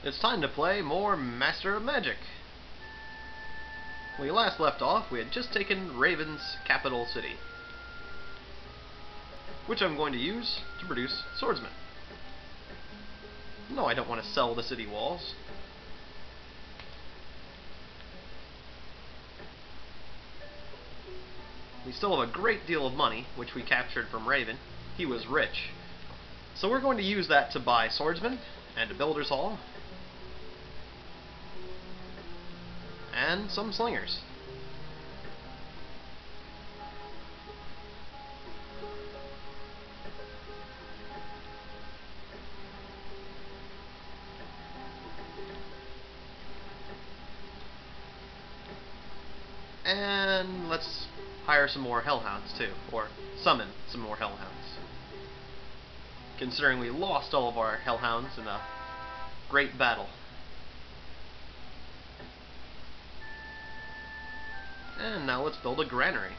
It's time to play more Master of Magic. When we last left off, we had just taken Raven's capital city, which I'm going to use to produce swordsmen. No, I don't want to sell the city walls. We still have a great deal of money, which we captured from Raven. He was rich. So we're going to use that to buy swordsmen, and a builder's hall, and some slingers. And let's hire some more hellhounds too, or summon some more hellhounds. Considering we lost all of our hellhounds in a great battle. And now let's build a granary,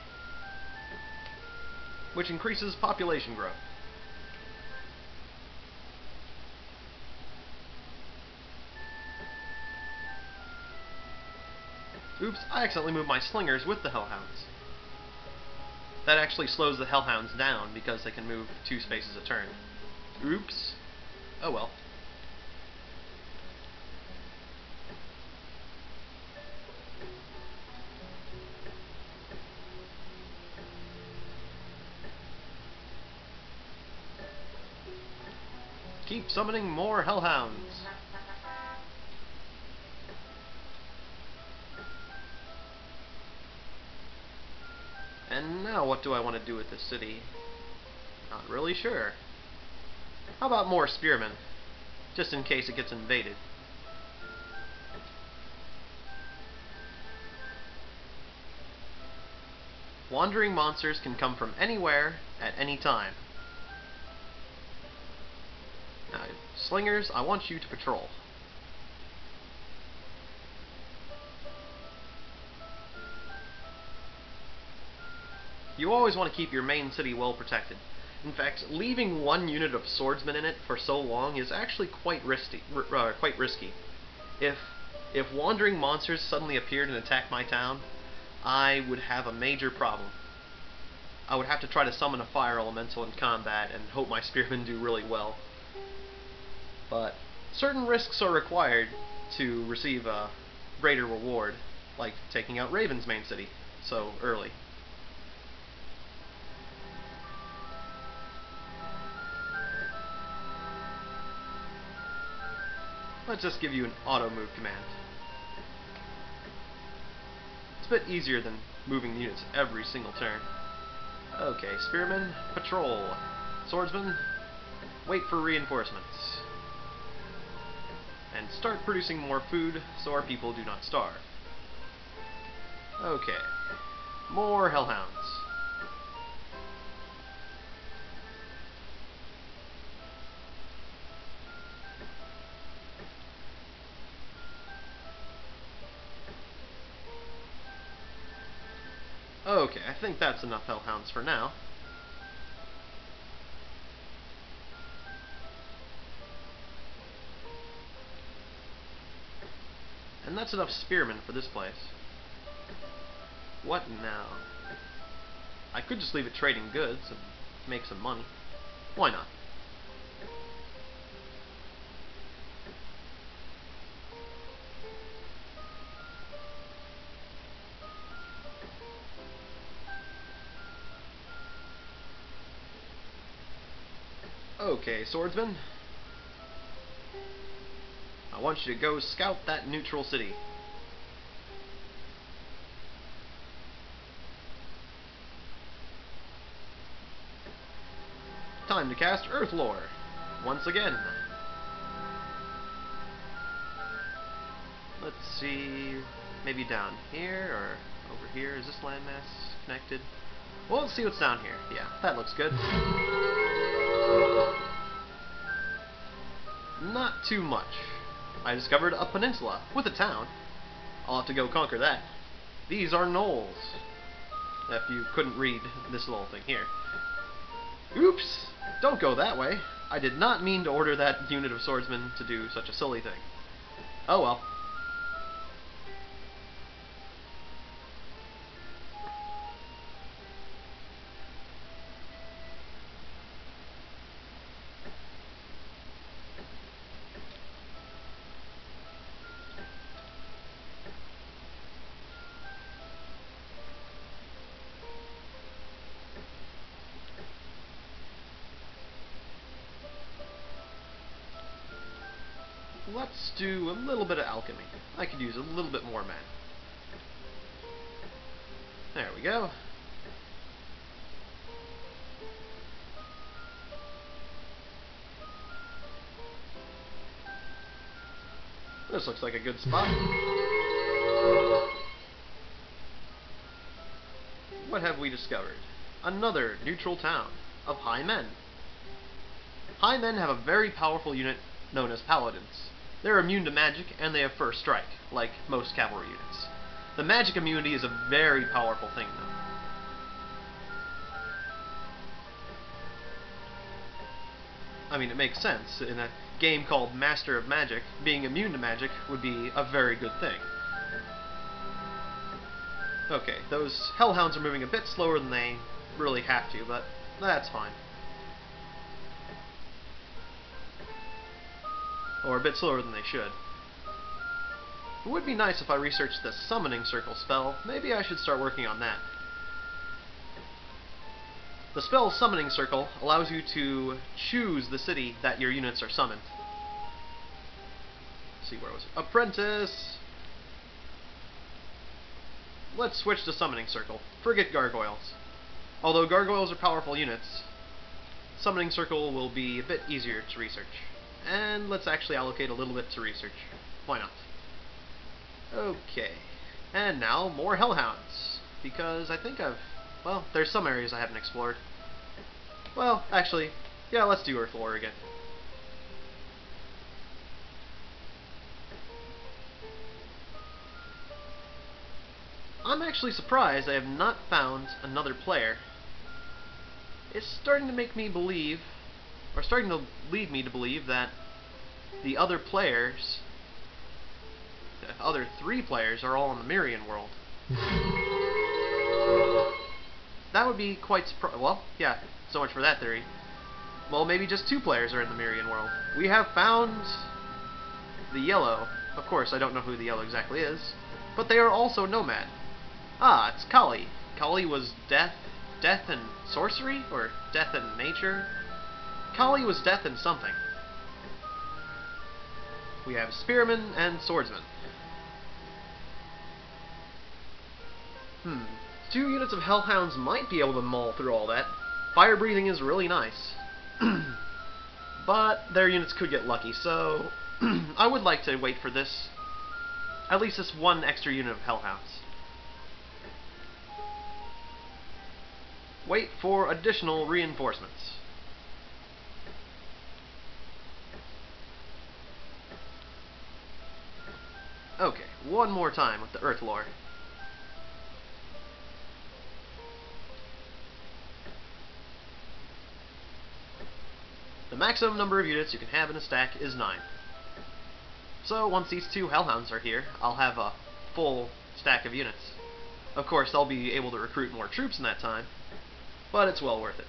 which increases population growth. Oops, I accidentally moved my slingers with the hellhounds. That actually slows the hellhounds down because they can move 2 spaces a turn. Oops. Oh well. Keep summoning more hellhounds. And now what do I want to do with this city? Not really sure. How about more spearmen? Just in case it gets invaded. Wandering monsters can come from anywhere at any time. Now, slingers, I want you to patrol. You always want to keep your main city well protected. In fact, leaving 1 unit of swordsmen in it for so long is actually quite risky. If wandering monsters suddenly appeared and attacked my town, I would have a major problem. I would have to try to summon a fire elemental in combat and hope my spearmen do really well. But certain risks are required to receive a greater reward, like taking out Raven's main city so early. Let's just give you an auto move command. It's a bit easier than moving units every single turn. Okay, spearmen, patrol. Swordsmen, wait for reinforcements. And start producing more food so our people do not starve. Okay, more hellhounds. Okay, I think that's enough hellhounds for now. And that's enough spearmen for this place. What now? I could just leave it trading goods and make some money. Why not? Okay, swordsman. I want you to go scout that neutral city. Time to cast Earthlore once again. Let's see, maybe down here or over here. Is this landmass connected? Well, let's see what's down here. Yeah, that looks good. Not too much. I discovered a peninsula with a town. I'll have to go conquer that. These are knolls. If you couldn't read this little thing here. Oops! Don't go that way. I did not mean to order that unit of swordsmen to do such a silly thing. Oh well. Let's do a little bit of alchemy. I could use a little bit more mana. There we go. This looks like a good spot. What have we discovered? Another neutral town of High Men. High Men have a very powerful unit known as Paladins. They're immune to magic, and they have first strike, like most cavalry units. The magic immunity is a very powerful thing, though. I mean, it makes sense. In a game called Master of Magic, being immune to magic would be a very good thing. Okay, those Hellhounds are moving a bit slower than they really have to, but that's fine. Or a bit slower than they should. It would be nice if I researched the Summoning Circle spell. Maybe I should start working on that. The spell Summoning Circle allows you to choose the city that your units are summoned. Let's see, where was it? Apprentice! Let's switch to Summoning Circle. Forget Gargoyles. Although Gargoyles are powerful units, Summoning Circle will be a bit easier to research. And let's actually allocate a little bit to research. Why not? Okay. And now, more Hellhounds. Because I think well, there's some areas I haven't explored. Well, actually, yeah, let's do Earth Lore again. I'm actually surprised I have not found another player. It's starting to make me believe, or starting to lead me to believe that the other players, the other 3 players, are all in the Mirian world. That would be quite surprising. Well, yeah, so much for that theory. Well, maybe just 2 players are in the Mirian world. We have found the yellow. Of course, I don't know who the yellow exactly is, but they are also nomad. Ah, it's Kali. Kali was death and sorcery? Or death and nature? Kali was death and something. We have spearmen and swordsmen. 2 units of Hellhounds might be able to maul through all that. Fire breathing is really nice. But their units could get lucky, so I would like to wait for this. At least this 1 extra unit of Hellhounds. Wait for additional reinforcements. Okay, one more time with the Earth Lore. The maximum number of units you can have in a stack is 9. So once these 2 Hellhounds are here, I'll have a full stack of units. Of course, I'll be able to recruit more troops in that time, but it's well worth it.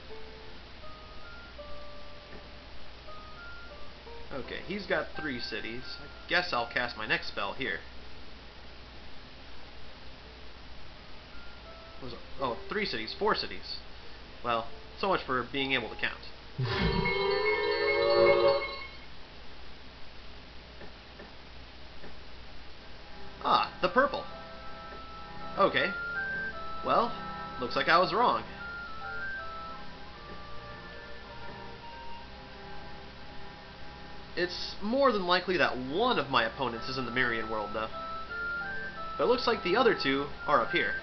Okay, he's got 3 cities. I guess I'll cast my next spell here. Oh, 3 cities, 4 cities. Well, so much for being able to count. Ah, the purple. Okay. Well, looks like I was wrong. It's more than likely that one of my opponents is in the Mirian world, though. But it looks like the other 2 are up here.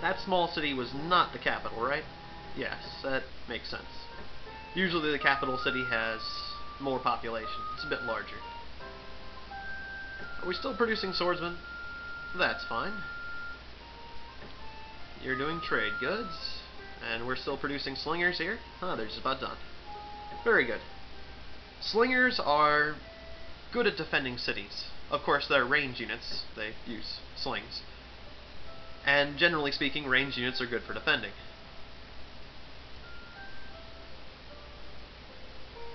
That small city was not the capital, right? Yes, that makes sense. Usually the capital city has more population. It's a bit larger. Are we still producing swordsmen? That's fine. You're doing trade goods. And we're still producing slingers here? They're just about done. Very good. Slingers are good at defending cities. Of course, they're range units. They use slings. And generally speaking, range units are good for defending.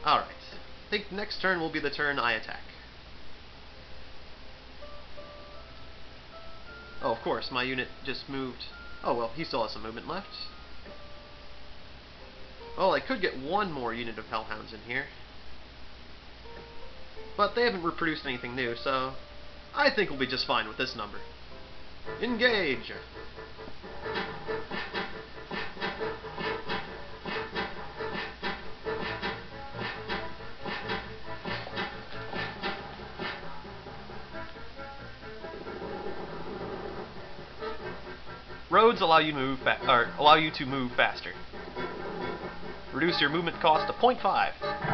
Alright. I think next turn will be the turn I attack. Oh, of course, my unit just moved. Oh, well, he still has some movement left. Oh, I could get one more unit of Hellhounds in here. But they haven't reproduced anything new, so I think we'll be just fine with this number. Engage! Roads allow you to move faster. Reduce your movement cost to 0.5.